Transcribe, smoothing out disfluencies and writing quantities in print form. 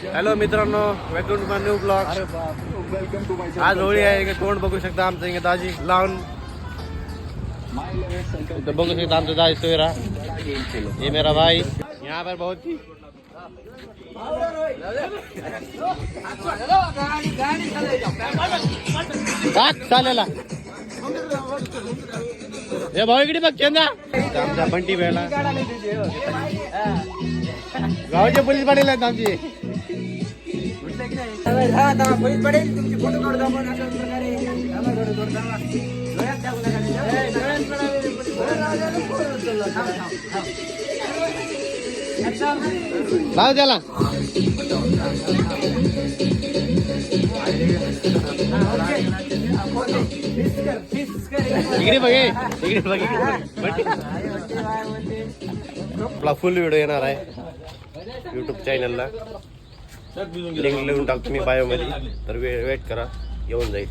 Hello मित्रांनो, welcome to my new blog. आज होळी आहे. तोंड बघू शकता आमचं इथे दाजी लावून बघू सकता आमचं दाजी सोयरा. ये मेरा भाई यहाँ पर बहुत ही चालेला हे भाऊ इकडे बघ चंदा आमचा बंटी भेला गावचे पोलीस पाटील आहेत आमची. पोलीस पडेल तुमची फोटो काढू आपण अशा प्रकारे लाव त्याला इकडे बघे इकडे बघे. आपला फुल व्हिडिओ येणार आहे यूट्यूब चॅनलला. लिंक लिहून टाकतो मी बायो मध्ये, तर वेट करा, येऊन जाईल.